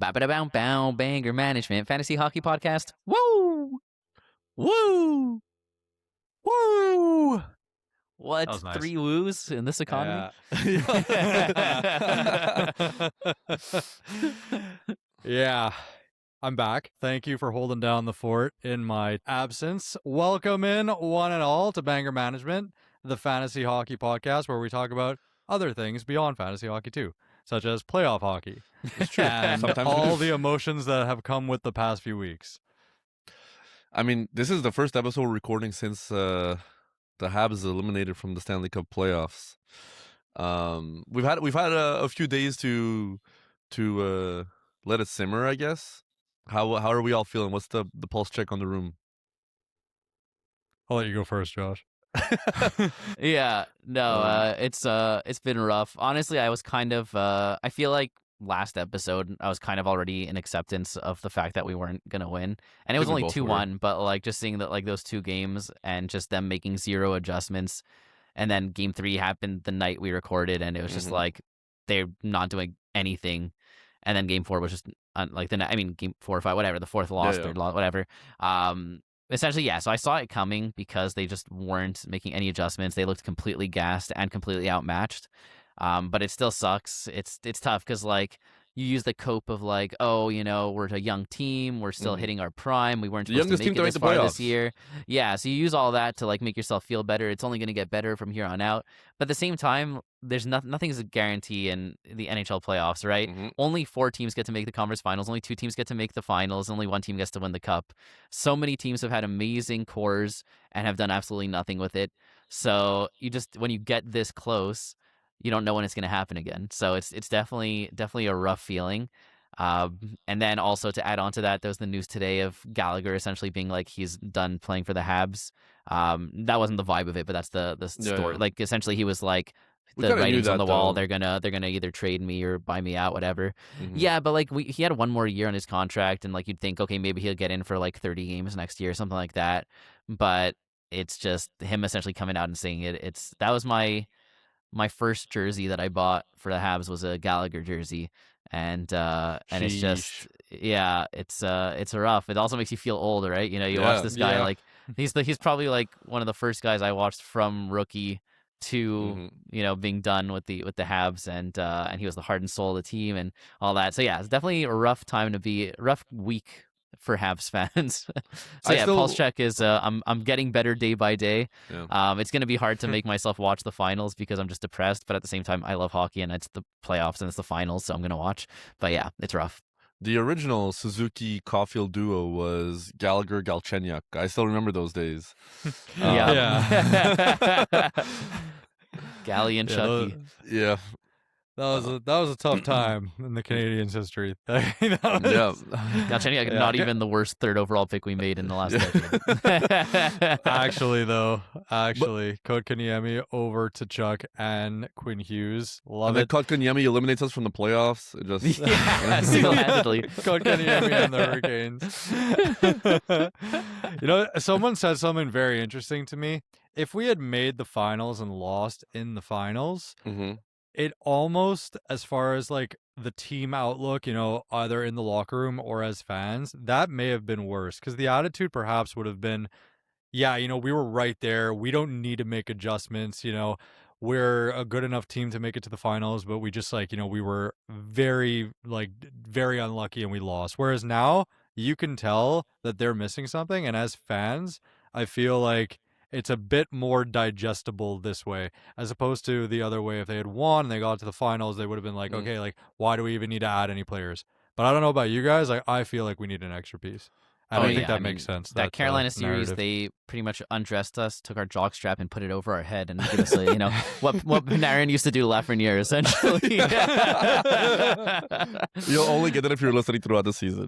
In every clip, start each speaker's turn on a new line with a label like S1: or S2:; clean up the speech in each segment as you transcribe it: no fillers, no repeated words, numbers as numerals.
S1: Ba-ba-da-bow-bow, Banger Management Fantasy Hockey Podcast. Woo! Woo!
S2: Woo! That
S1: What?
S2: was nice.
S1: 3 woos in this economy?
S2: Yeah. I'm back. Thank you for holding down the fort in my absence. Welcome in, one and all, to Banger Management, the fantasy hockey podcast where we talk about other things beyond fantasy hockey too, such as playoff hockey.
S3: It's true.
S2: And
S3: Sometimes
S2: all the emotions that have come with the past few weeks.
S3: I mean, this is the first episode we're recording since the Habs eliminated from the Stanley Cup playoffs. We've had a few days to let it simmer, I guess. How are we all feeling? What's the pulse check on the room?
S2: I'll let you go first, Josh.
S1: Yeah, no, it's been rough. Honestly, I was kind of I feel like last episode I was kind of already in acceptance of the fact that we weren't gonna win, and it was only 2-1. But like just seeing that, like those 2 games and just them making 0 adjustments, and then Game 3 happened the night we recorded, and it was just like they're not doing anything, and then Game 4 was just Game 4 or 5, whatever, the 4th loss, 3rd loss, whatever. Essentially, yeah. So I saw it coming because they just weren't making any adjustments. They looked completely gassed and completely outmatched. But it still sucks. It's tough because like you use the cope of like, oh, you know, we're a young team. We're still hitting our prime. We weren't supposed to make it this far this year. Yeah. So you use all that to like make yourself feel better. It's only going to get better from here on out. But at the same time, there's nothing's a guarantee in the NHL playoffs, right? Only 4 teams get to make the conference finals. Only 2 teams get to make the finals. Only 1 team gets to win the cup. So many teams have had amazing cores and have done absolutely nothing with it. So you just, when you get this close, you don't know when it's going to happen again. So it's definitely a rough feeling. And then also to add on to that, there was the news today of Gallagher essentially being like he's done playing for the Habs. That wasn't the vibe of it, but that's the story. Yeah. Like essentially he was like, the writings on the wall, they're gonna either trade me or buy me out, whatever. Yeah, but like he had 1 more year on his contract, and like you'd think, okay, maybe he'll get in for like 30 games next year or something like that. But it's just him essentially coming out and saying it. That was my first jersey that I bought for the Habs was a Gallagher jersey, and it's just it's rough. It also makes you feel old, right? You know, you watch this guy like he's probably like one of the first guys I watched from rookie to you know being done with the Habs, and he was the heart and soul of the team and all that. So yeah, it's definitely a rough week for Habs fans. So yeah, pulse check is I'm getting better day by day. It's going to be hard to make myself watch the finals because I'm just depressed, but at the same time I love hockey and it's the playoffs and it's the finals, so I'm going to watch. But yeah, it's rough.
S3: The original Suzuki Caulfield duo was Gallagher Galchenyuk. I still remember those days.
S1: Gally and Chucky.
S3: Yeah.
S2: That was a tough time in the Canadians' history.
S1: Galchenyuk, not even the worst 3rd overall pick we made in the last decade.
S2: Actually, Kotkaniemi over to Chuck and Quinn Hughes. Love it.
S3: Kotkaniemi eliminates us from the playoffs. It just
S1: single-handedly.
S2: Kotkaniemi and the Hurricanes. You know, someone said something very interesting to me. If we had made the finals and lost in the finals, it almost, as far as like the team outlook, you know, either in the locker room or as fans, that may have been worse because the attitude perhaps would have been, yeah, you know, we were right there. We don't need to make adjustments. You know, we're a good enough team to make it to the finals, but we just like, you know, we were very unlucky and we lost. Whereas now you can tell that they're missing something. And as fans, I feel like it's a bit more digestible this way, as opposed to the other way. If they had won and they got to the finals, they would have been like, okay, like, why do we even need to add any players? But I don't know about you guys. Like, I feel like we need an extra piece. And I think that makes sense.
S1: That Carolina series, they pretty much undressed us, took our jockstrap and put it over our head and gave us, you know, what Panarin used to do Lafreniere, essentially.
S3: You'll only get it if you're listening throughout the season.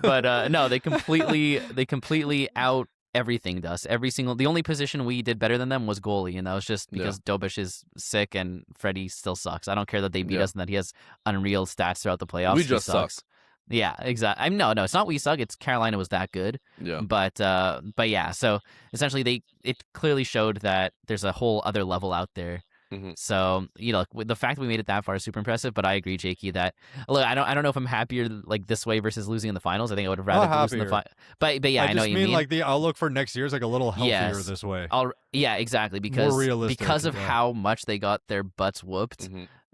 S1: But no, they completely out everything to us. The only position we did better than them was goalie, and that was just because Dobish is sick and Freddie still sucks. I don't care that they beat us and that he has unreal stats throughout the playoffs.
S3: We just suck.
S1: Yeah, exactly. No, it's not we suck. It's Carolina was that good.
S3: Yeah.
S1: But yeah. So essentially, it clearly showed that there's a whole other level out there So, with the fact that we made it that far is super impressive. But I agree, Jakey, that look, I don't know if I'm happier like this way versus losing in the finals. I think I would have rather lose in the final. But yeah, I know
S2: just
S1: what you mean.
S2: Like the outlook for next year is like a little healthier
S1: Yes.
S2: this way.
S1: Yeah, exactly.
S2: More
S1: Because
S2: realistic,
S1: of how much they got their butts whooped.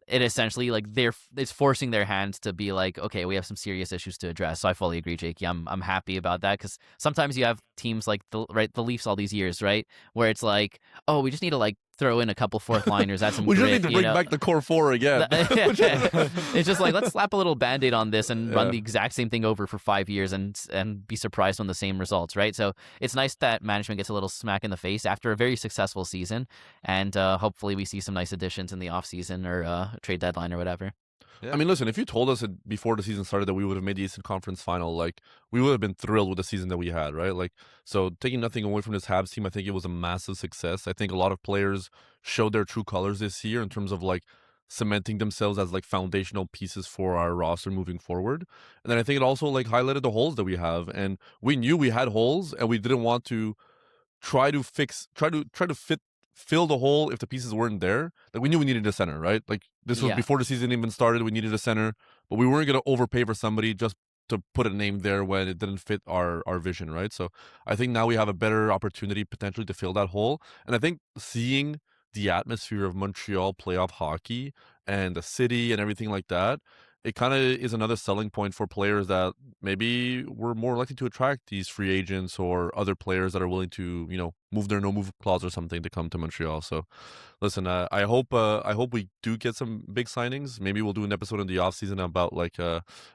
S1: It essentially like it's forcing their hands to be like, okay, we have some serious issues to address. So I fully agree, Jakey. I'm happy about that because sometimes you have teams like the Leafs all these years, right, where it's like, oh, we just need to like throw in a couple fourth liners, add some
S3: we
S1: grit,
S3: just need to bring back the core four again.
S1: It's just like, let's slap a little Band-Aid on this and run the exact same thing over for 5 years and be surprised on the same results, right? So it's nice that management gets a little smack in the face after a very successful season, and hopefully we see some nice additions in the offseason or trade deadline or whatever.
S3: Yeah. I mean, listen, if you told us before the season started that we would have made the Eastern Conference final, like, we would have been thrilled with the season that we had, right? Like, so taking nothing away from this Habs team, I think it was a massive success. I think a lot of players showed their true colors this year in terms of, like, cementing themselves as, like, foundational pieces for our roster moving forward. And then I think it also, like, highlighted the holes that we have. And we knew we had holes, and we didn't want to try to fill the hole if the pieces weren't there. Like, we knew we needed a center, right? Like, this was before the season even started. We needed a center, but we weren't going to overpay for somebody just to put a name there when it didn't fit our vision, right? So I think now we have a better opportunity potentially to fill that hole. And I think seeing the atmosphere of Montreal playoff hockey and the city and everything like that, it kind of is another selling point for players that maybe we're more likely to attract these free agents or other players that are willing to, move their no-move clause or something to come to Montreal. So, listen, I hope we do get some big signings. Maybe we'll do an episode in the offseason about, like,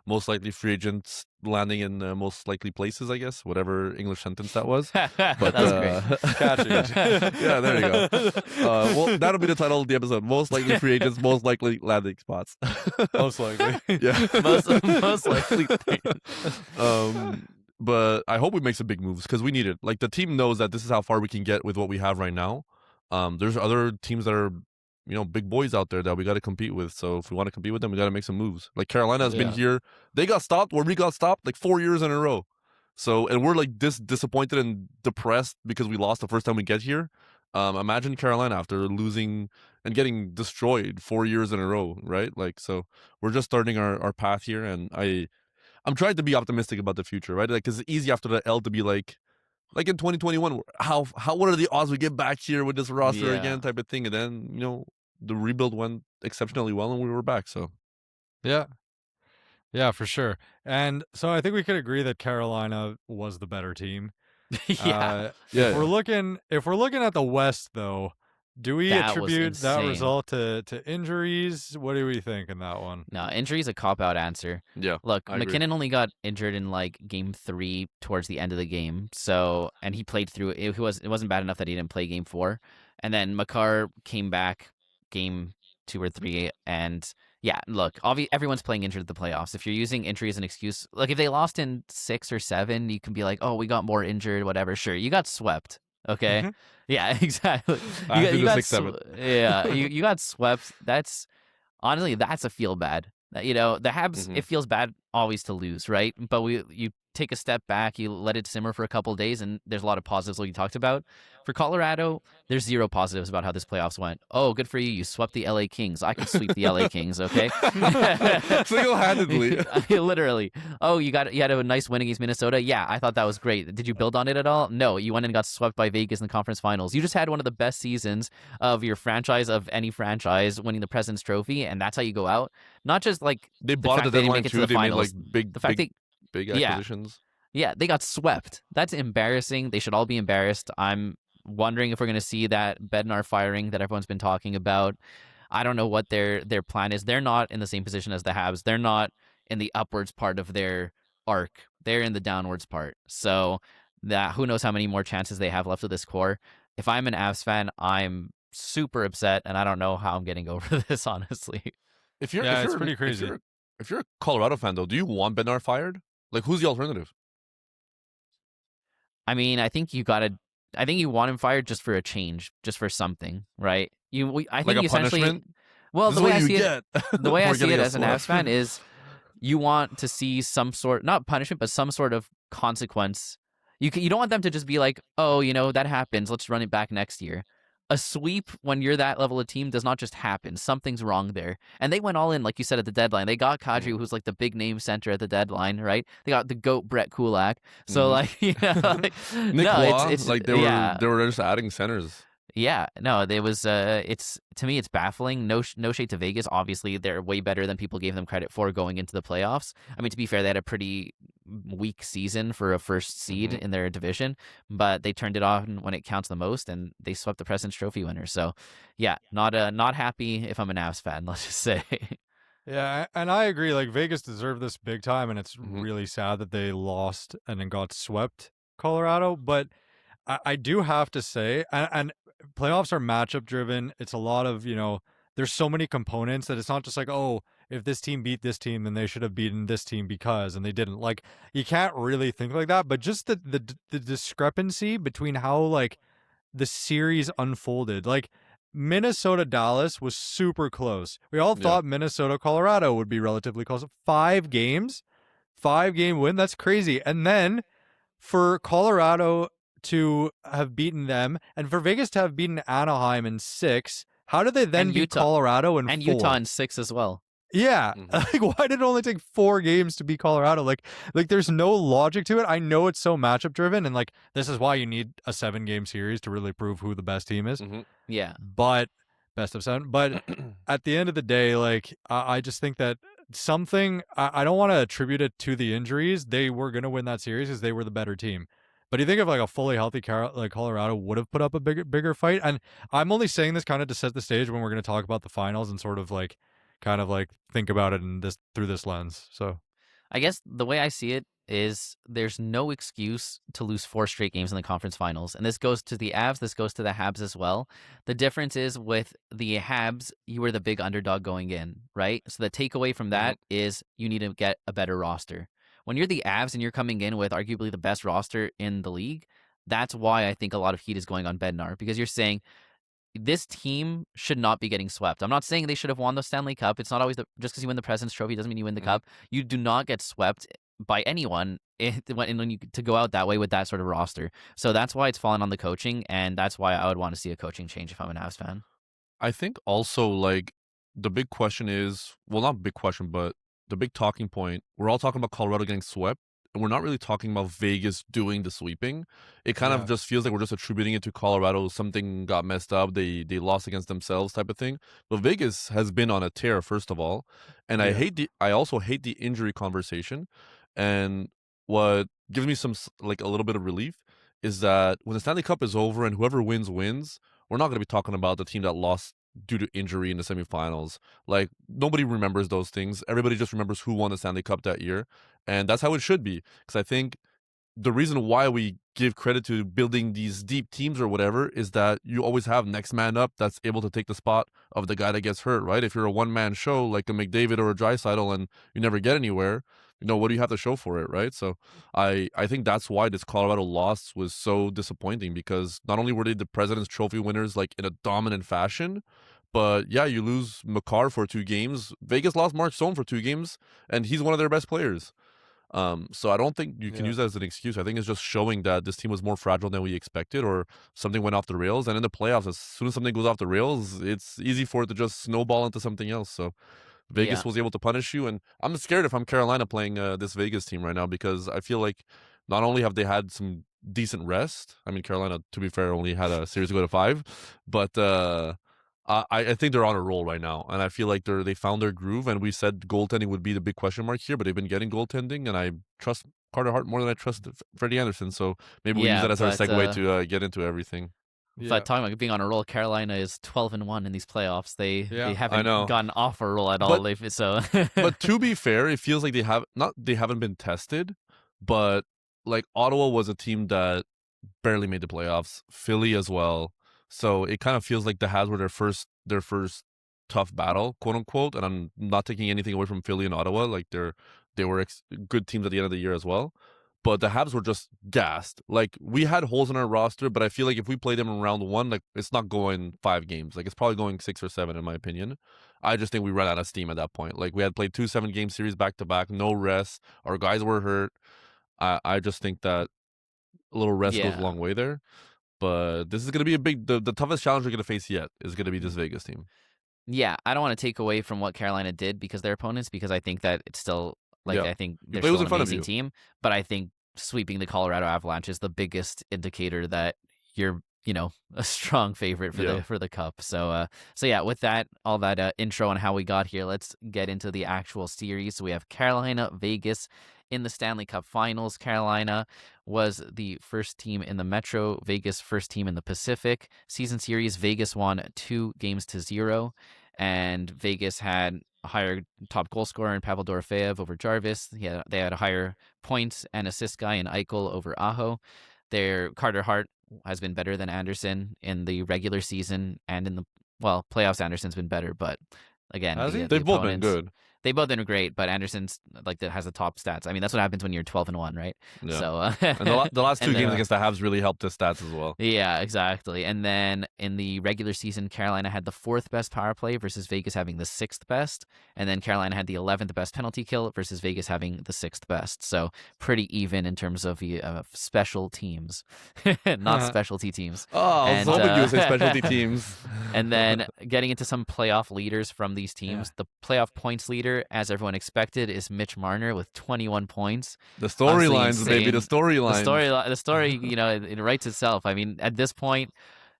S3: most likely free agents landing in most likely places, I guess, whatever English sentence that was. But
S1: that's great.
S3: Catchy. Yeah, there you go. Well, that'll be the title of the episode: most likely free agents, most likely landing spots.
S2: Most likely.
S3: Yeah.
S1: most likely.
S3: But I hope we make some big moves because we need it. Like, the team knows that this is how far we can get with what we have right now. There's other teams that are, big boys out there that we got to compete with. So if we want to compete with them, we got to make some moves. Like, Carolina has been here. They got stopped where we got stopped like 4 years in a row. So, and we're like disappointed and depressed because we lost the first time we get here. Imagine Carolina after losing and getting destroyed 4 years in a row, right? Like, so we're just starting our path here, and I'm trying to be optimistic about the future, right? Like, 'cause it's easy after the L to be like in 2021, what are the odds we get back here with this roster again, type of thing. And then, the rebuild went exceptionally well and we were back. So
S2: yeah, for sure. And so I think we could agree that Carolina was the better team. If we're looking at the West, though, do we attribute that result to injuries? What do we think in that one?
S1: No, injury's a cop-out answer.
S3: Yeah.
S1: Look, McKinnon only got injured in like game 3 towards the end of the game. So, and he played through it. It wasn't bad enough that he didn't play game 4. And then Makar came back game 2 or 3. And yeah, look, everyone's playing injured at the playoffs. If you're using injury as an excuse, like if they lost in 6 or 7, you can be like, oh, we got more injured, whatever. Sure, you got swept. Okay. Yeah, exactly. You got 6-7. Yeah, you got swept. That's honestly, that's a feel bad. The Habs, it feels bad always to lose, right? But you take a step back, you let it simmer for a couple of days, and there's a lot of positives like you talked about. For Colorado, there's 0 positives about how this playoffs went. Oh, good for you. You swept the LA Kings. I can sweep the LA Kings, okay?
S3: Single-handedly.
S1: Literally. Oh, you had a nice win against Minnesota? Yeah, I thought that was great. Did you build on it at all? No, you went and got swept by Vegas in the conference finals. You just had one of the best seasons of your franchise, of any franchise, winning the President's Trophy, and that's how you go out. Not just like
S3: they bought the deadline too. They made like big acquisitions.
S1: Yeah, they got swept. That's embarrassing. They should all be embarrassed. I'm wondering if we're going to see that Bednar firing that everyone's been talking about. I don't know what their plan is. They're not in the same position as the Habs. They're not in the upwards part of their arc. They're in the downwards part. So that who knows how many more chances they have left of this core. If I'm an Avs fan, I'm super upset, and I don't know how I'm getting over this, honestly.
S3: If you're
S2: it's pretty crazy.
S3: If you're a Colorado fan, though, do you want Bednar fired? Like, who's the alternative?
S1: I mean, I think you want him fired just for a change, just for something, right? I think
S3: like a
S1: essentially.
S3: Punishment?
S1: Well,
S3: this
S1: the way
S3: I
S1: see it, as an Avs fan is, you want to see some sort, not punishment, but some sort of consequence. You don't want them to just be like, oh, that happens. Let's run it back next year. a sweep when you're that level of team does not just happen. Something's wrong there. And they went all in, like you said, at the deadline. They got Kadri, who's like the big name center at the deadline, right? They got the GOAT Brett Kulak. So like, like,
S3: Nick
S1: no,
S3: Waugh,
S1: it's
S3: like
S1: yeah.
S3: they were just adding centers.
S1: Yeah, no, there was it's to me it's baffling. No shade to Vegas. Obviously, they're way better than people gave them credit for going into the playoffs. I mean, to be fair, they had a pretty weak season for a first seed in their division, but they turned it on when it counts the most, and they swept the President's Trophy winner. So, yeah, not happy if I'm a Avs fan. Let's just say.
S2: Yeah, and I agree. Like Vegas deserved this big time, and it's
S3: Hmm.
S2: really sad that they lost and then got swept Colorado. But I do have to say, and playoffs are matchup driven. It's a lot of, there's so many components that it's not just like, oh, if this team beat this team, then they should have beaten this team because, and they didn't. Like, you can't really think like that. But just the discrepancy between how like the series unfolded, like Minnesota Dallas was super close. We all
S3: Yeah.
S2: thought Minnesota Colorado would be relatively close. 5 games, 5-game win. That's crazy. And then for Colorado to have beaten them and for Vegas to have beaten Anaheim in 6, how did they then
S1: And
S2: beat
S1: Utah
S2: Colorado in
S1: and
S2: 4?
S1: Utah in 6 as well.
S2: Yeah. Like, why did it only take 4 games to beat Colorado? Like there's no logic to it. I know it's so matchup driven, and like this is why you need a 7-game series to really prove who the best team is.
S1: Yeah.
S2: But best of 7. But at the end of the day, like I just think that something I don't want to attribute it to the injuries. They were going to win that series because they were the better team. But do you think if like a fully healthy like Colorado would have put up a bigger fight? And I'm only saying this kind of to set the stage when we're going to talk about the finals and sort of like kind of like think about it in this through this lens. So
S1: I guess the way I see it is there's no excuse to lose 4 straight games in the conference finals. And this goes to the Avs, this goes to the Habs as well. The difference is with the Habs, you were the big underdog going in, right? So the takeaway from that is you need to get a better roster. When you're the Avs and you're coming in with arguably the best roster in the league, that's why I think a lot of heat is going on Bednar, because you're saying this team should not be getting swept. I'm not saying they should have won the Stanley Cup. It's not always just because you win the President's Trophy doesn't mean you win the cup. You do not get swept by anyone when you to go out that way with that sort of roster. So that's why it's fallen on the coaching, and that's why I would want to see a coaching change if I'm an Avs fan.
S3: I think also like the big question is, well, not big question, but the big talking point. We're all talking about Colorado getting swept, and we're not really talking about Vegas doing the sweeping. It kind of
S2: Yeah.
S3: just feels like we're just attributing it to Colorado. Something got messed up. They lost against themselves, type of thing. But Vegas has been on a tear, first of all, and
S2: Yeah.
S3: I also hate the injury conversation. And what gives me some like a little bit of relief is that when the Stanley Cup is over and whoever wins wins, we're not going to be talking about the team that lost due to injury in the semifinals. Like nobody remembers those things. Everybody just remembers who won the Stanley Cup that year, and that's how it should be. Because I think the reason why we give credit to building these deep teams or whatever is that you always have next man up that's able to take the spot of the guy that gets hurt, right? If you're a one-man show like a McDavid or a Draisaitl and you never get anywhere, what do you have to show for it, right? So I think that's why this Colorado loss was so disappointing, because not only were they the President's Trophy winners like in a dominant fashion, but yeah, you lose Makar for 2 games. Vegas lost Mark Stone for 2 games, and he's one of their best players. So I don't think you can use that as an excuse. I think it's just showing that this team was more fragile than we expected, or something went off the rails. And in the playoffs, as soon as something goes off the rails, it's easy for it to just snowball into something else. So
S1: Yeah.
S3: Vegas was able to punish you, and I'm scared if I'm Carolina playing this Vegas team right now, because I feel like not only have they had some decent rest. I mean, Carolina, to be fair, only had a series to go to 5, but I think they're on a roll right now, and I feel like they found their groove. And we said goaltending would be the big question mark here, but they've been getting goaltending, and I trust Carter Hart more than I trust Freddie Anderson. So maybe we'll use
S1: Yeah,
S3: that as our segue to get into everything.
S1: but talking about being on a roll, Carolina is 12-1 in these playoffs. They
S2: Yeah.
S3: I
S1: haven't
S3: know.
S1: gotten off a roll at all.
S3: But
S1: They've so
S3: But to be fair, it feels like they haven't been tested, but like Ottawa was a team that barely made the playoffs. Philly as well. So it kind of feels like the Habs were their first tough battle, quote unquote. And I'm not taking anything away from Philly and Ottawa. Like they were good teams at the end of the year as well. But the Habs were just gassed. Like we had holes in our roster, but I feel like if we played them in round 1, like it's not going 5 games. Like it's probably going 6 or 7 in my opinion. I just think we ran out of steam at that point. Like we had played 2 7-game series back to back, no rest. Our guys were hurt. I just think that a little rest goes a
S1: yeah.
S3: long way there. But this is going to be the toughest challenge we're going to face yet is going to be this Vegas team.
S1: Yeah, I don't want to take away from what Carolina did because their opponents, because I think that it's still I think they're still an amazing team. But I think sweeping the Colorado Avalanche is the biggest indicator that you're a strong favorite for the cup. So yeah, with that all that intro on how we got here, let's get into the actual series. So we have Carolina, Vegas in the Stanley Cup Finals. Carolina was the first team in the Metro, Vegas first team in the Pacific. Season series, Vegas won 2-0, and Vegas had a higher top goal scorer in Pavel Dorofeyev over Jarvis. They had a higher points and assist guy in Eichel over Aho. Their Carter Hart has been better than Anderson in the regular season, and in the playoffs Anderson's been better, but again,
S3: they've both been good.
S1: They both been great, but Anderson's has the top stats. I mean, that's what happens when you're 12-1, right?
S3: Yeah.
S1: So
S3: and the last two games against the Habs really helped his stats as well.
S1: Yeah, exactly. And then in the regular season, Carolina had the 4th best power play versus Vegas having the 6th best, and then Carolina had the 11th best penalty kill versus Vegas having the 6th best. So pretty even in terms of the special teams, not specialty teams.
S3: Oh, I was hoping you would say specialty teams.
S1: And then getting into some playoff leaders from these teams, the playoff points leader, as everyone expected, is Mitch Marner with 21 points.
S3: The storylines, baby, the storylines.
S1: The story, it writes itself. I mean, at this point,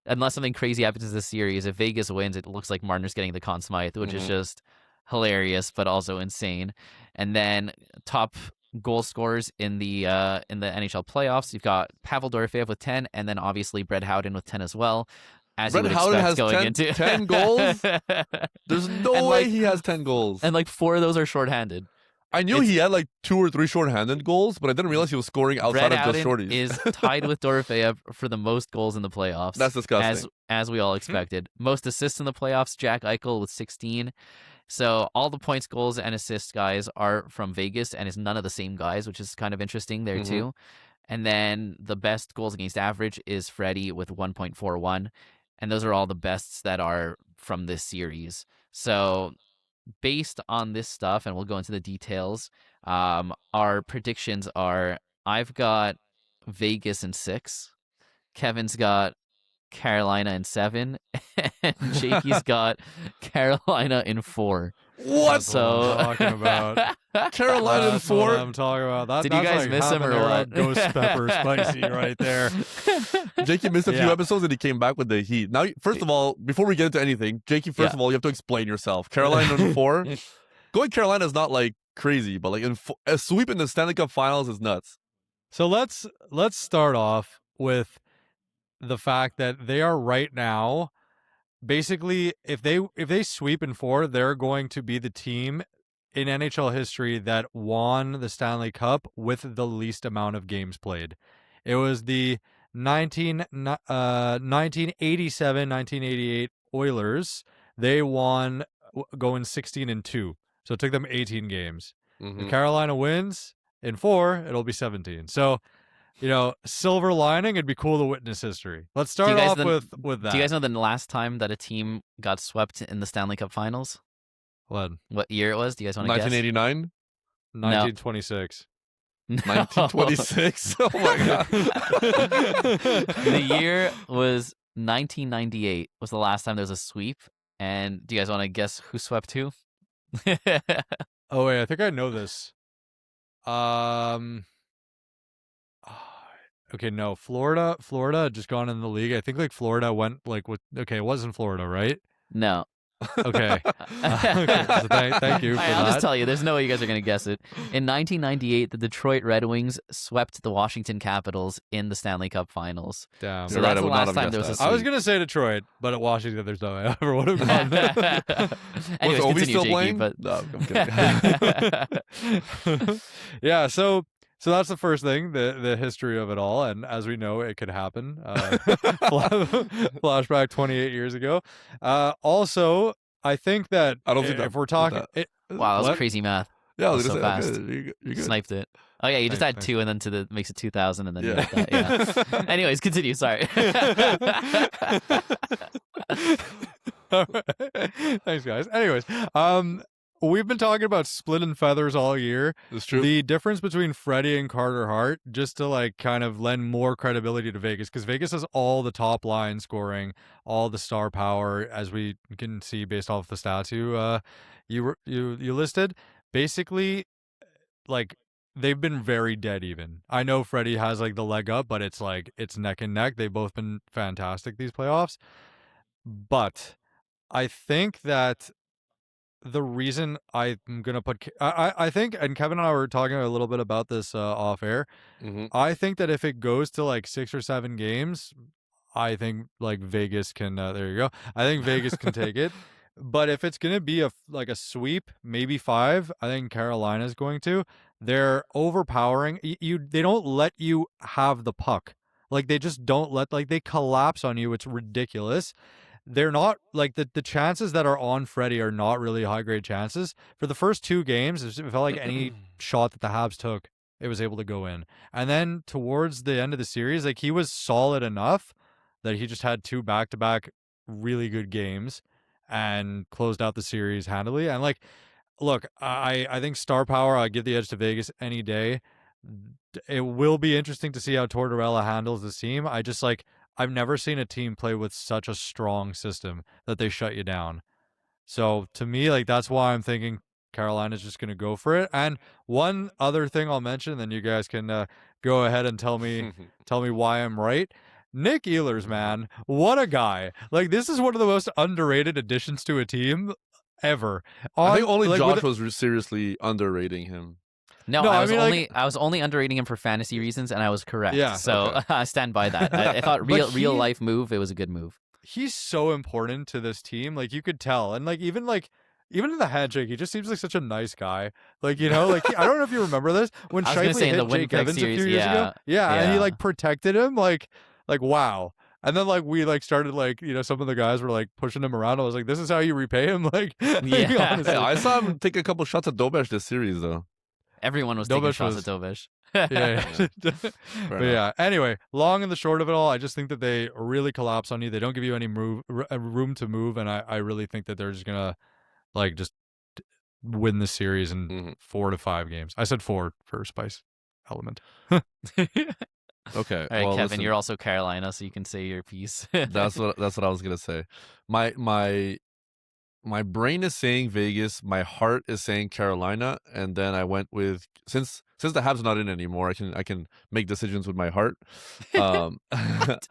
S1: unless something crazy happens in this series, if Vegas wins, it looks like Marner's getting the Conn Smythe, which is just hilarious, but also insane. And then top goal scorers in the NHL playoffs, you've got Pavel Dorofeyev with 10, and then obviously Brett Howden with 10 as well. As
S3: Brett Howden has 10 goals? There's no way he has 10 goals.
S1: And 4 of those are shorthanded.
S3: I knew he had 2 or 3 shorthanded goals, but I didn't realize he was scoring outside
S1: Brett
S3: of just
S1: Howden
S3: shorties.
S1: is tied with Dorofeyev for the most goals in the playoffs.
S3: That's disgusting.
S1: As we all expected. Most assists in the playoffs, Jack Eichel with 16. So all the points, goals, and assists guys are from Vegas, and it's none of the same guys, which is kind of interesting there too. And then the best goals against average is Freddie with 1.41. And those are all the bests that are from this series. So based on this stuff, and we'll go into the details, our predictions are, I've got Vegas in 6. Kevin's got Carolina in 7. And Jakey's got Carolina in 4.
S3: What?
S2: So I'm talking about
S3: Carolina in 4.
S2: What I'm talking about.
S1: Did you guys miss him or what?
S2: Ghost pepper spicy right there.
S3: Jakey missed a few episodes and he came back with the heat. Now, first of all, before we get into anything, Jakey, first of all, you have to explain yourself. Carolina in 4. Going Carolina is not crazy, but a sweep in the Stanley Cup Finals is nuts.
S2: So let's start off with the fact that they are right now. Basically, if they sweep in 4, they're going to be the team in NHL history that won the Stanley Cup with the least amount of games played. It was the 1987-1988 Oilers. They won going 16-2. So it took them 18 games. If Carolina wins in 4, it'll be 17. So, silver lining, it'd be cool to witness history. Let's start off with that.
S1: Do you guys know the last time that a team got swept in the Stanley Cup Finals?
S2: When?
S1: What year it was? Do you guys want to guess?
S3: 1989?
S2: 1926.
S1: No.
S3: 1926? Oh my god.
S1: The year was 1998 was the last time there was a sweep. And do you guys want to guess who swept who?
S2: Oh wait, I think I know this. Okay, no. Florida had just gone in the league. I think Florida went it wasn't Florida, right?
S1: No.
S2: Okay. So thank you for
S1: I'll
S2: that.
S1: just tell you, there's no way you guys are going to guess it. In 1998, the Detroit Red Wings swept the Washington Capitals in the Stanley Cup Finals.
S2: Damn.
S1: So that's the last time there was a sweep.
S2: I was going to say Detroit, but at Washington, there's no way I ever would have gone there.
S1: Anyways,
S3: was Ovi
S1: continue,
S3: still
S1: Jakey,
S3: playing?
S1: but...
S3: No, I'm kidding.
S2: Yeah, so that's the first thing, the history of it all, and as we know, it could happen. Flashback 28 years ago. Also, I think that
S3: I don't think
S2: if we're talking,
S1: wow, that was crazy math.
S3: Yeah, I was
S1: so
S3: gonna
S1: fast.
S3: say, okay, you're good.
S1: Sniped it. Oh yeah, you just add
S2: Thanks.
S1: 2 and then makes it 2000 and then
S3: Yeah.
S1: you did that, yeah. Anyways, continue. Sorry.
S2: All right. Thanks, guys. Anyways, we've been talking about splitting feathers all year.
S3: It's true.
S2: The difference between Freddie and Carter Hart, just to like kind of lend more credibility to Vegas, because Vegas has all the top line scoring, all the star power, as we can see based off the stats you listed. Basically, like they've been very dead even. I know Freddie has like the leg up, but it's like it's neck and neck. They've both been fantastic these playoffs. But I think that the reason I'm gonna put I think, and Kevin and I were talking a little bit about this off air.
S3: Mm-hmm.
S2: I think that if it goes to like 6 or 7 games, I think like Vegas can there you go. I think Vegas can take it. But if it's gonna be like a sweep, maybe 5, I think Carolina's going to. They're overpowering. They don't let you have the puck. Like they just don't let, like they collapse on you. It's ridiculous. They're not like the chances that are on Freddie are not really high grade chances. For the first 2 games, it felt like any shot that the Habs took, it was able to go in. And then towards the end of the series, like he was solid enough that he just had 2 back-to-back really good games and closed out the series handily. And like, look, I think star power, I give the edge to Vegas any day. It will be interesting to see how Tortorella handles this team. I just like, I've never seen a team play with such a strong system that they shut you down. So to me, like that's why I'm thinking Carolina's just going to go for it. And one other thing I'll mention, then you guys can go ahead and tell me why I'm right. Nick Ehlers, man, what a guy! Like this is one of the most underrated additions to a team ever.
S3: I think only Josh was seriously underrating him.
S1: No, I was only underrating him for fantasy reasons, and I was correct.
S2: Yeah,
S1: so I stand by that. I thought real life move, it was a good move.
S2: He's so important to this team. Like you could tell, and like even in the handshake, he just seems like such a nice guy. Like I don't know if you remember this when Scheifele hit Jake Evans a few years ago. Yeah, and he like protected him. Like wow. And then like we like started like some of the guys were like pushing him around. I was like, this is how you repay him. Like
S1: yeah,
S3: I saw him take a couple shots at Dobesh this series though.
S1: Everyone was taking shots at Dobesh.
S2: Yeah. But yeah. Anyway, long and the short of it all, I just think that they really collapse on you. They don't give you any room to move, and I really think that they're just gonna like just win the series in 4 to 5 games. I said 4 for spice element.
S3: Okay.
S1: All right,
S3: well,
S1: Kevin,
S3: listen,
S1: you're also Carolina, so you can say your piece.
S3: that's what I was gonna say. My brain is saying Vegas, my heart is saying Carolina, and then I went with since the Habs not in anymore, I can make decisions with my heart. No, because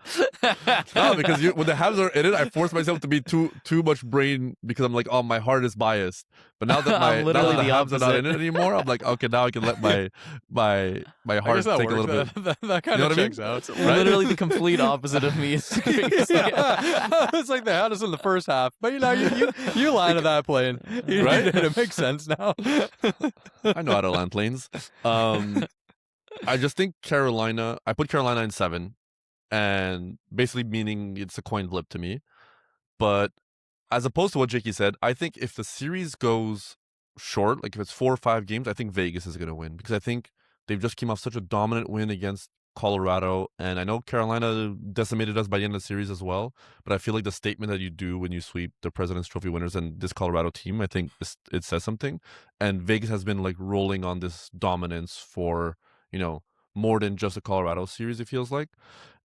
S3: when the Habs are in it, I force myself to be too much brain because I'm like, oh, my heart is biased. But now that the Habs are not in it anymore, I'm like, okay, now I can let my heart take a little bit.
S2: That kind of checks out.
S1: It's literally the complete opposite of me. It's crazy.
S2: It's like the Habs in the first half, but you landed that plane, right? It makes sense now.
S3: I know how to land planes. I just think Carolina. I put Carolina in 7, and basically meaning it's a coin flip to me. But as opposed to what Jakey said, I think if the series goes short, like if it's 4 or 5 games, I think Vegas is going to win because I think they've just came off such a dominant win against Colorado, and I know Carolina decimated us by the end of the series as well. But I feel like the statement that you do when you sweep the President's Trophy winners and this Colorado team, I think it says something. And Vegas has been like rolling on this dominance for more than just a Colorado series. It feels like,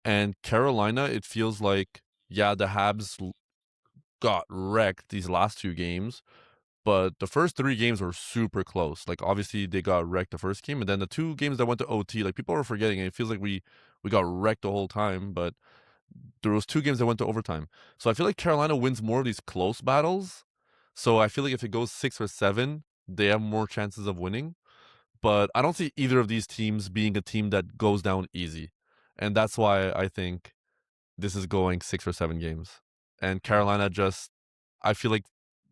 S3: and Carolina, it feels like the Habs got wrecked these last 2 games. But the first 3 games were super close. Like, obviously, they got wrecked the first game. And then the 2 games that went to OT, like, people were forgetting. And it feels like we got wrecked the whole time. But there was 2 games that went to overtime. So I feel like Carolina wins more of these close battles. So I feel like if it goes 6 or 7, they have more chances of winning. But I don't see either of these teams being a team that goes down easy. And that's why I think this is going 6 or 7 games. And Carolina just, I feel like,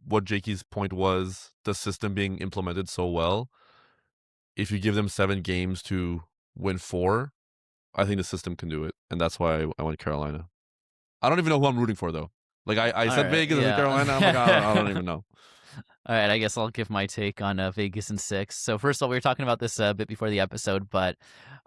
S3: what Jakey's point was, the system being implemented so well. If you give them 7 games to win 4, I think the system can do it, and that's why I went Carolina. I don't even know who I'm rooting for though. Like I said, Vegas and Carolina. I'm like, I don't even know.
S1: All right, I guess I'll give my take on Vegas in 6. So first of all, we were talking about this a bit before the episode, but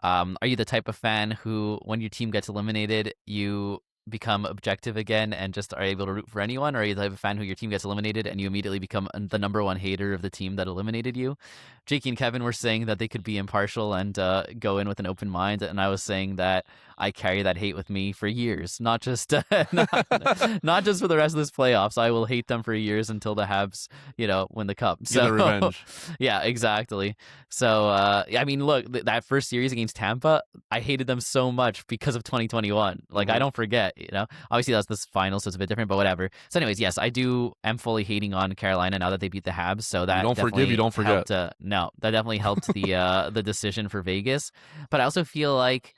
S1: are you the type of fan who, when your team gets eliminated, you become objective again and just are able to root for anyone, or are you the type of fan who your team gets eliminated and you immediately become the number one hater of the team that eliminated you? Jakey and Kevin were saying that they could be impartial and go in with an open mind, and I was saying that I carry that hate with me for years, not just not just for the rest of this playoffs. I will hate them for years until the Habs, win the cup.
S3: Get the revenge.
S1: Yeah, exactly. So, I mean, look, that first series against Tampa, I hated them so much because of 2021. Like, I don't forget, Obviously, that's this final, so it's a bit different, but whatever. So, anyways, yes, am fully hating on Carolina now that they beat the Habs. So that
S3: You don't forgive, you don't forget.
S1: No, that definitely helped the decision for Vegas. But I also feel like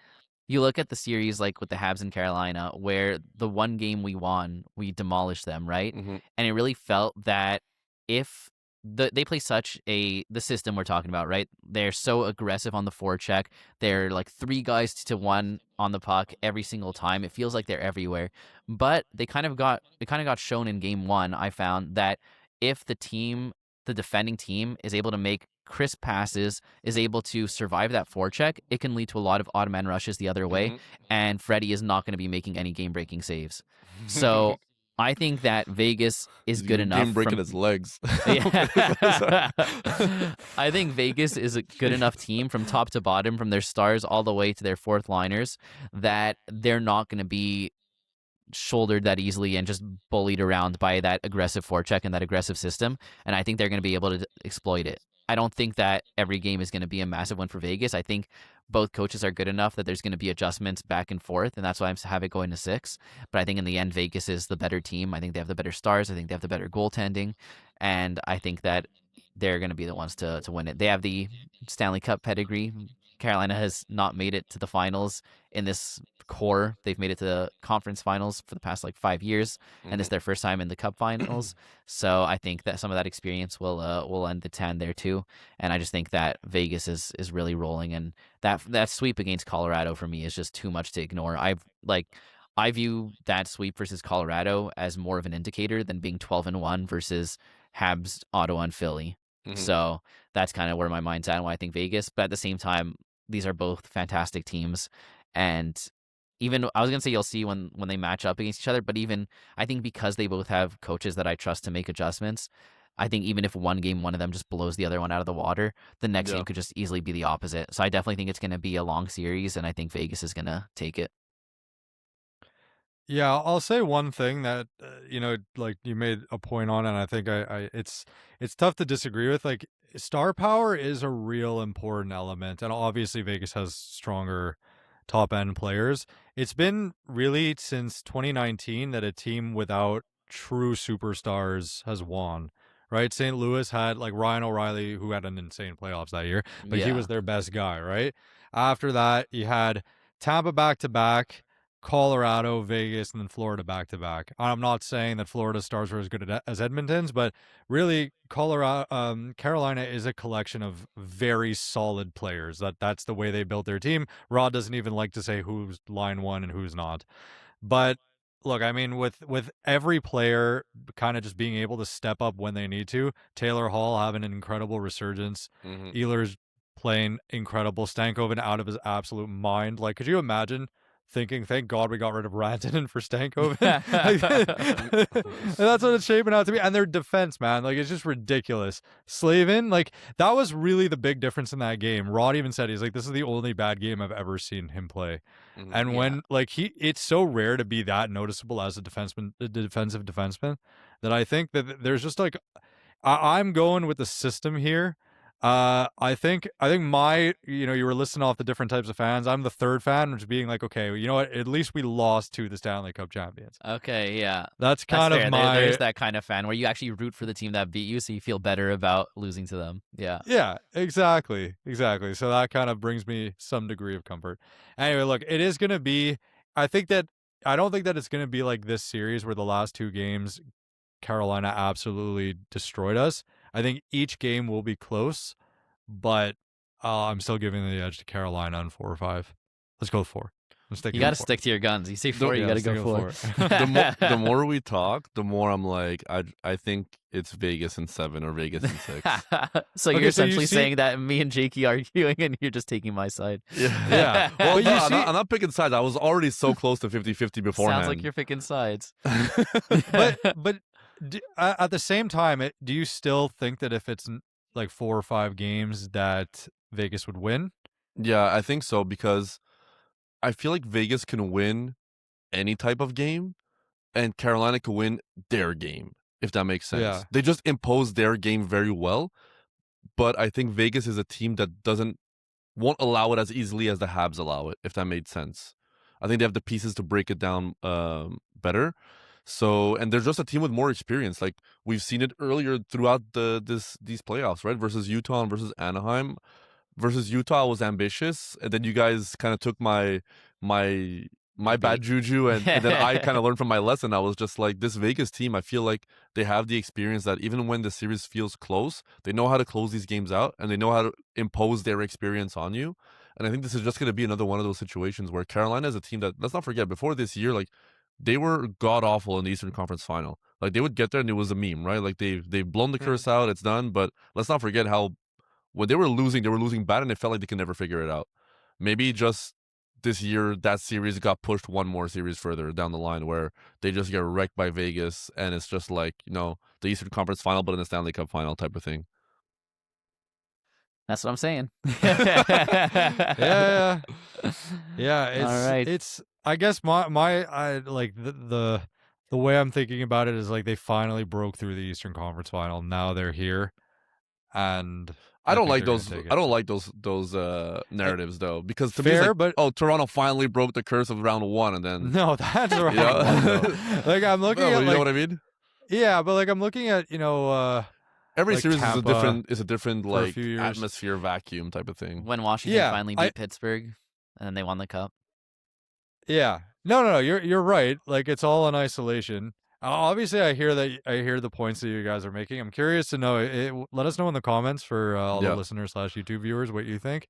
S1: you look at the series like with the Habs and Carolina, where the one game we won, we demolished them, right? And it really felt that if they play the system we're talking about, right? They're so aggressive on the forecheck. They're like 3 guys to 1 on the puck every single time. It feels like they're everywhere. But it kind of got shown in game 1, I found, that if the defending team is able to make crisp passes, is able to survive that forecheck, it can lead to a lot of odd man rushes the other way, and Freddie is not going to be making any game-breaking saves. So I think that Vegas is good enough.
S3: Game breaking his legs.
S1: Yeah. I think Vegas is a good enough team from top to bottom, from their stars all the way to their fourth liners, that they're not going to be shouldered that easily and just bullied around by that aggressive forecheck and that aggressive system. And I think they're going to be able to exploit it. I don't think that every game is going to be a massive win for Vegas. I think both coaches are good enough that there's going to be adjustments back and forth, and that's why I have it going to 6. But I think in the end, Vegas is the better team. I think they have the better stars. I think they have the better goaltending, and I think that they're going to be the ones to win it. They have the Stanley Cup pedigree. Carolina has not made it to the finals in this core. They've made it to the conference finals for the past 5 years, and it's their first time in the cup finals. So I think that some of that experience will end the 10 there too. And I just think that Vegas is really rolling, and that sweep against Colorado for me is just too much to ignore. I view that sweep versus Colorado as more of an indicator than being 12-1 versus Habs, Ottawa, and Philly. So that's kind of where my mind's at and why I think Vegas. But at the same time, these are both fantastic teams. And even I was going to say you'll see when they match up against each other, but even I think because they both have coaches that I trust to make adjustments, I think even if one of them just blows the other one out of the water, the next game could just easily be the opposite. So I definitely think it's going to be a long series, and I think Vegas is going to take it.
S2: Yeah, I'll say one thing that you made a point on, and I think it's tough to disagree with. Like, star power is a real important element, and obviously Vegas has stronger top end players. It's been really since 2019 that a team without true superstars has won. Right? St. Louis had Ryan O'Reilly, who had an insane playoffs that year, but he was their best guy. Right? After that, you had Tampa back to back, Colorado, Vegas, and then Florida back-to-back. I'm not saying that Florida stars were as good as Edmonton's, but really, Carolina is a collection of very solid players. That's the way they built their team. Rod doesn't even like to say who's line one and who's not. But look, I mean, with every player kind of just being able to step up when they need to, Taylor Hall having an incredible resurgence, Ehlers playing incredible, Stankoven out of his absolute mind. Could you imagine thinking, thank God we got rid of Rantanen for Stankoven? That's what it's shaping out to be. And their defense, man, it's just ridiculous. Slavin, that was really the big difference in that game. Rod even said, he's this is the only bad game I've ever seen him play. And when it's so rare to be that noticeable as a defensive defenseman, that I think that there's just I'm going with the system here. I think my, you were listing off the different types of fans. I'm the third fan, which being okay, you know what? At least we lost to the Stanley Cup champions.
S1: Okay, yeah.
S2: That's kind of my...
S1: There's that kind of fan where you actually root for the team that beat you, so you feel better about losing to them. Yeah.
S2: Yeah, exactly. So that kind of brings me some degree of comfort. Anyway, look, it is going to be... I don't think that it's going to be like this series where the last 2 games, Carolina absolutely destroyed us. I think each game will be close, but I'm still giving the edge to Carolina on 4 or 5. Let's go with 4. I'm sticking
S1: You got to
S2: with 4.
S1: stick to your guns. You say 4, you
S2: Yeah,
S1: got to
S2: sticking
S1: go
S2: with
S1: 4.
S3: The more we talk, the more I'm like, I think it's Vegas in 7 or Vegas in 6.
S1: So
S2: Okay,
S1: you're
S2: so you
S1: essentially
S2: see-
S1: saying that me and Jakey arguing, and you're just taking my side.
S3: Yeah. Well,
S2: But
S3: no,
S2: you see-
S3: I'm not picking sides. I was already so close to 50-50 beforehand.
S1: Sounds like you're picking sides.
S2: but at the same time, do you still think that if it's like 4 or 5 games that Vegas would win?
S3: Yeah, I think so, because I feel like Vegas can win any type of game, and Carolina can win their game, if that makes sense.
S2: Yeah.
S3: They just impose their game very well, but I think Vegas is a team that won't allow it as easily as the Habs allow it, if that made sense. I think they have the pieces to break it down better. So, and they're just a team with more experience. Like, we've seen it earlier throughout these playoffs, right? Versus Utah and versus Anaheim. Versus Utah, I was ambitious, and then you guys kind of took my bad juju, and then I kind of learned from my lesson. I was just like, this Vegas team, I feel like they have the experience that even when the series feels close, they know how to close these games out, and they know how to impose their experience on you. And I think this is just going to be another one of those situations where Carolina is a team that, let's not forget, before this year, like, they were god awful in the Eastern Conference Final. Like, they would get there and it was a meme, right? Like, they've blown the curse out, it's done. But let's not forget how when they were losing bad, and it felt like they could never figure it out. Maybe just this year, that series got pushed one more series further down the line, where they just get wrecked by Vegas, and it's just like, the Eastern Conference Final, but in the Stanley Cup Final type of thing.
S1: That's what I'm saying.
S2: Yeah. It's
S1: All right.
S2: it's. I guess I like the way I'm thinking about it is like they finally broke through the Eastern Conference Final. Now they're here, and
S3: I don't
S2: think
S3: like
S2: they're gonna
S3: those.
S2: take it.
S3: I don't like those narratives though, because to me,
S2: Fair,
S3: it's like,
S2: but
S3: Toronto finally broke the curse of round 1, and then
S2: no, that's the wrong
S3: Yeah.
S2: one. Though. Like I'm looking
S3: No,
S2: at
S3: you
S2: like
S3: know what I mean.
S2: yeah, but like I'm looking at
S3: Every
S2: like
S3: series
S2: Tampa
S3: is a different
S2: for a
S3: like
S2: few years.
S3: atmosphere vacuum type of thing.
S1: When Washington
S2: Yeah,
S1: finally beat Pittsburgh, and then they won the cup.
S2: Yeah. No, you're right. Like it's all in isolation. Obviously, I hear the points that you guys are making. I'm curious to know. Let us know in the comments for all the listeners / YouTube viewers what you think.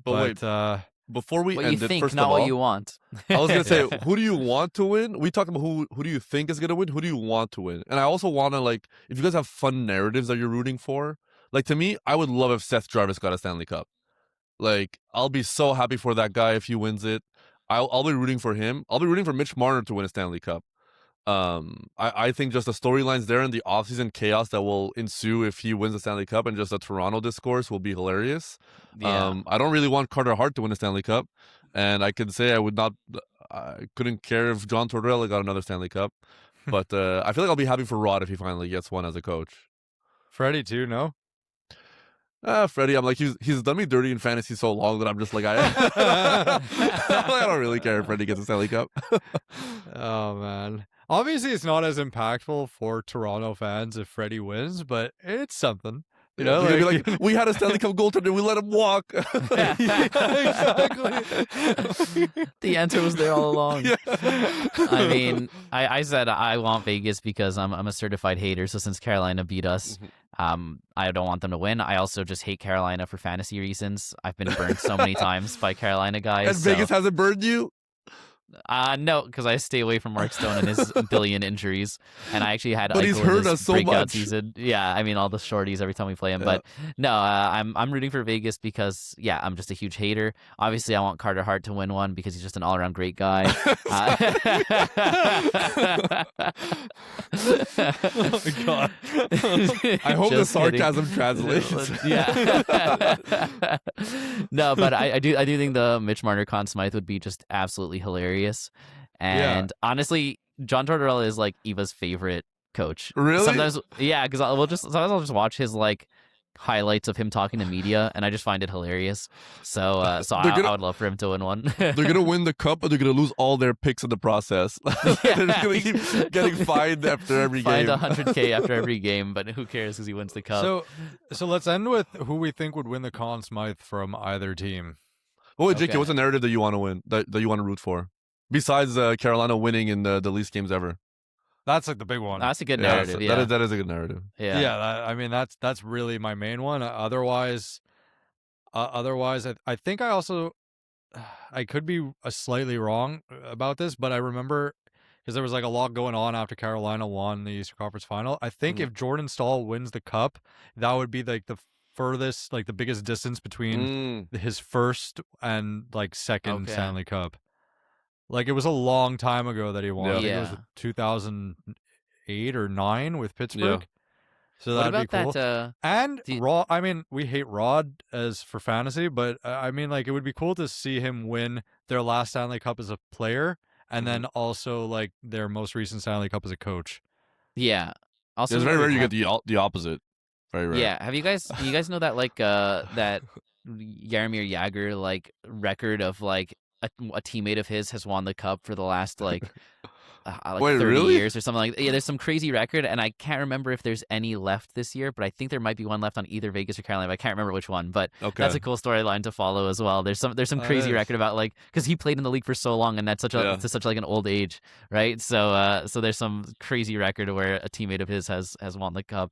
S3: But wait, before we
S1: What
S3: end
S1: you
S3: it,
S1: think,
S3: first
S1: not
S3: of
S1: what
S3: all,
S1: you want.
S3: I was gonna say, who do you want to win? We talked about who do you think is gonna win. Who do you want to win? And I also want to, like, if you guys have fun narratives that you're rooting for. Like, to me, I would love if Seth Jarvis got a Stanley Cup. Like, I'll be so happy for that guy if he wins it. I'll be rooting for him. I'll be rooting for Mitch Marner to win a Stanley Cup. I think just the storylines there and the offseason chaos that will ensue if he wins the Stanley Cup, and just the Toronto discourse will be hilarious.
S1: Yeah.
S3: I don't really want Carter Hart to win a Stanley Cup, and I could say I couldn't care if John Tortorella got another Stanley Cup, but I feel like I'll be happy for Rod if he finally gets one as a coach.
S2: Freddie too, no?
S3: Freddie, I'm like, he's done me dirty in fantasy so long that I'm just like, I don't really care if Freddie gets a Stanley Cup.
S2: Oh man. Obviously, it's not as impactful for Toronto fans if Freddie wins, but it's something. You know,
S3: They're gonna be like, we had a Stanley Cup goaltender, we let him walk.
S2: Yeah, exactly.
S1: The answer was there all along.
S3: Yeah.
S1: I mean, I said I want Vegas because I'm a certified hater. So since Carolina beat us, I don't want them to win. I also just hate Carolina for fantasy reasons. I've been burned so many times by Carolina guys.
S3: And Vegas hasn't burned you?
S1: No, because I stay away from Mark Stone and his billion injuries, and I actually had.
S3: But he's hurt us so
S1: breakout
S3: much.
S1: Season. Yeah, I mean all the shorties every time we play him.
S3: Yeah.
S1: But no, I'm rooting for Vegas because I'm just a huge hater. Obviously, I want Carter Hart to win one because he's just an all around great guy.
S2: Oh my god!
S3: I hope the
S1: Just kidding.
S3: sarcasm translates.
S1: Yeah. No, but I do think the Mitch Marner Conn Smythe would be just absolutely hilarious. And honestly, John Tortorella is like Eva's favorite coach.
S3: Really?
S1: Sometimes, yeah, because sometimes I'll just watch his like highlights of him talking to media, and I just find it hilarious. So I would love for him to win one.
S3: They're gonna win the cup, but they're gonna lose all their picks in the process. They're just gonna keep getting fined after every game.
S1: Fined $100K after every game, but who cares because he wins the cup.
S2: So let's end with who we think would win the Conn Smythe from either team.
S3: Oh, wait, JK,
S1: Okay.
S3: what's the narrative that you want to win? That you want to root for? Besides Carolina winning in the least games ever.
S2: That's like the big one.
S1: That's a good
S3: Yeah,
S1: narrative. Yeah,
S3: that is a good narrative.
S1: yeah.
S2: I mean that's really my main one. Otherwise, I think I also I could be slightly wrong about this, but I remember because there was like a lot going on after Carolina won the Eastern Conference Final. I think if Jordan Staal wins the cup, that would be like the furthest, like the biggest distance between his first and like second
S1: Okay.
S2: Stanley Cup. Like it was a long time ago that he won.
S3: Yeah.
S2: I think it was 2008 or 9 with Pittsburgh.
S3: Yeah.
S2: So
S1: What
S2: that'd be
S1: about
S2: cool.
S1: that?
S2: And
S1: do you-
S2: Rod, I mean, we hate Rod as for fantasy, but I mean, like, it would be cool to see him win their last Stanley Cup as a player, and then also like their most recent Stanley Cup as a coach.
S1: Yeah. Also,
S3: It's very rare you get the opposite. Very rare.
S1: Yeah. Have you guys know that like that Jaromir Jagr like record of like a teammate of his has won the cup for the last like
S3: Wait,
S1: 30
S3: really?
S1: years or something like that. Yeah, there's some crazy record, and I can't remember if there's any left this year, but I think there might be one left on either Vegas or Carolina. But I can't remember which one, but that's a cool storyline to follow as well. There's some crazy record about like because he played in the league for so long, and that's such to such like an old age, right? So so there's some crazy record where a teammate of his has won the cup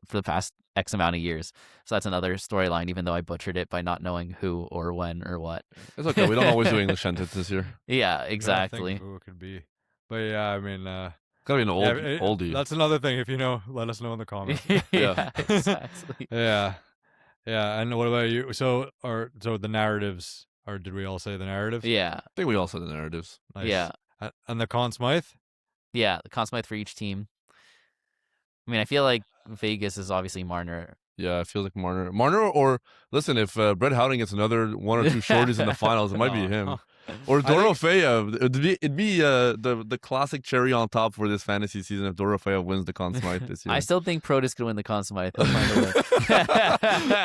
S1: for the past X amount of years. So that's another storyline, even though I butchered it by not knowing who or when or what.
S3: It's okay. We don't always do English sentences this year.
S1: Yeah, exactly.
S2: Who it could be. But yeah, I mean,
S3: Gotta be an oldie.
S2: That's another thing. If you know, let us know in the comments.
S1: Yeah, exactly.
S2: Yeah. And what about you? So the narratives, or did we all say the narrative?
S1: Yeah.
S3: I think we all said the narratives.
S2: Nice.
S1: Yeah.
S2: And the Conn Smythe?
S1: Yeah, the Conn Smythe for each team. I mean, I feel like Vegas is obviously Marner.
S3: Yeah, I feel like Marner, or listen, if Brett Howden gets another one or two shorties in the finals, it might be him. Or Dorofeyev. It'd be the classic cherry on top for this fantasy season if Dorofeyev wins the Conn Smythe this year.
S1: I still think Protus could win the Conn Smythe. He'll find a way.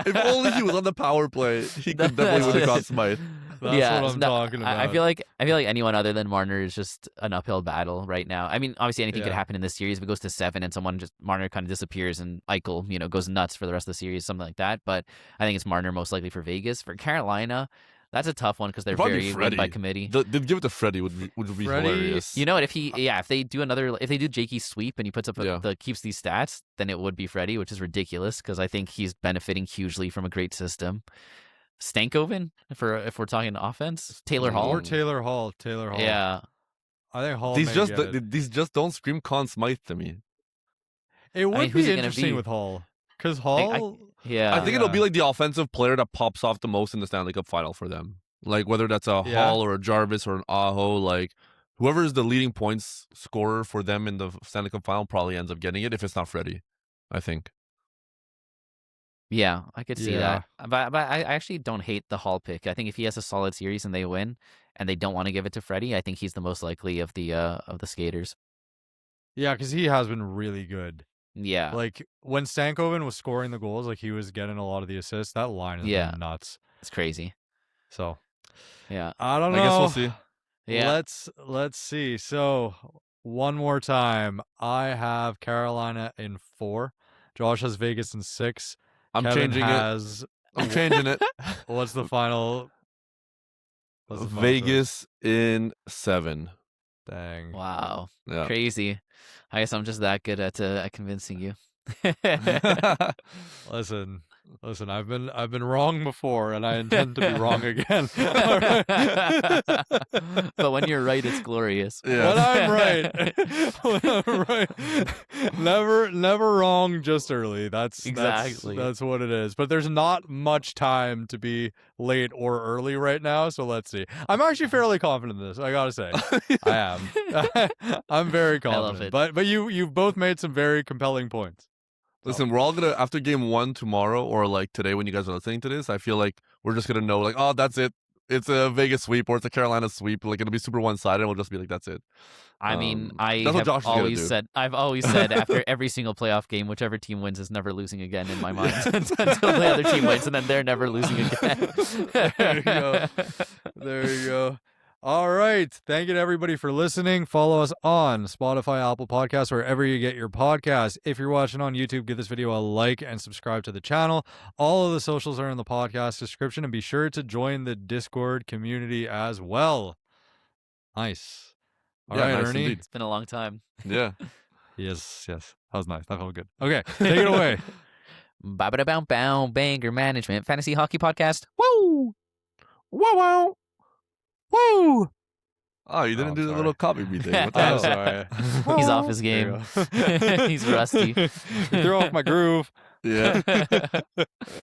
S3: If only he was on the power play, he could definitely win the Conn Smythe.
S2: That's what I'm talking about.
S1: I feel like anyone other than Marner is just an uphill battle right now. I mean, obviously anything could happen in this series. If it goes to 7 and Marner kind of disappears and Eichel, goes nuts for the rest of the series, something like that. But I think it's Marner most likely for Vegas. For Carolina, that's a tough one because they're very win by committee.
S3: They'd give it to Freddie would be hilarious.
S1: You know what? If they do Jakey's sweep and he puts up keeps these stats, then it would be Freddie, which is ridiculous because I think he's benefiting hugely from a great system. Stankoven, if we're talking offense, Taylor Hall.
S2: Or Taylor Hall.
S1: Yeah.
S2: I think Hall.
S3: These just don't scream Conn Smythe to me.
S2: It would be interesting with Hall. Because Hall...
S3: I think it'll be like the offensive player that pops off the most in the Stanley Cup final for them. Like whether that's a Hall or a Jarvis or an Aho, like whoever is the leading points scorer for them in the Stanley Cup final probably ends up getting it if it's not Freddie, I think.
S1: Yeah, I could see that. But I actually don't hate the Hall pick. I think if he has a solid series and they win and they don't want to give it to Freddie, I think he's the most likely of the skaters.
S2: Yeah, because he has been really good.
S1: Yeah.
S2: Like when Stankoven was scoring the goals, like he was getting a lot of the assists. That line is nuts.
S1: It's crazy.
S2: So
S1: yeah.
S2: I don't know.
S3: I guess we'll see.
S1: Yeah.
S2: Let's see. So one more time. I have Carolina in 4. Josh has Vegas in 6.
S3: I'm
S2: Kevin
S3: changing it. I'm changing it.
S2: What's the final?
S3: Vegas in 7.
S2: Dang.
S1: Wow.
S3: Yeah.
S1: Crazy. I guess I'm just that good at convincing you.
S2: Listen, I've been wrong before, and I intend to be wrong again.
S1: But when you're right, it's glorious.
S2: Yeah. When I'm right, never wrong, just early. That's
S1: exactly
S2: that's what it is. But there's not much time to be late or early right now, so let's see. I'm actually fairly confident in this. I gotta say, I am. I'm very confident.
S1: I love it.
S2: But you've both made some very compelling points.
S3: Listen, we're all gonna after game 1 tomorrow or like today when you guys are listening to this, I feel like we're just gonna know like, oh, that's it. It's a Vegas sweep or it's a Carolina sweep. Like it'll be super one-sided. We'll just be like, that's it.
S1: I mean, I've always said after every single playoff game, whichever team wins is never losing again in my mind until the other team wins, and then they're never losing again.
S2: There you go. There you go. All right. Thank you to everybody for listening. Follow us on Spotify, Apple Podcasts, wherever you get your podcasts. If you're watching on YouTube, give this video a like and subscribe to the channel. All of the socials are in the podcast description, and be sure to join the Discord community as well. Nice. All right,
S3: nice
S2: Ernie.
S3: indeed.
S1: It's been a long time.
S3: Yeah.
S2: Yes. That was nice. That felt good. Okay, take it away.
S1: Ba-ba-da-bow-bow, Banger Management Fantasy Hockey Podcast. Woo!
S3: Wow.
S2: Woo!
S3: Oh, you
S2: Oh,
S3: didn't
S2: I'm
S3: do the
S2: sorry.
S3: little copy beat thing. What the
S2: I'm
S3: hell?
S2: sorry.
S1: He's off his
S2: There
S1: game.
S2: you go.
S1: He's rusty.
S2: You threw off my groove.
S3: Yeah.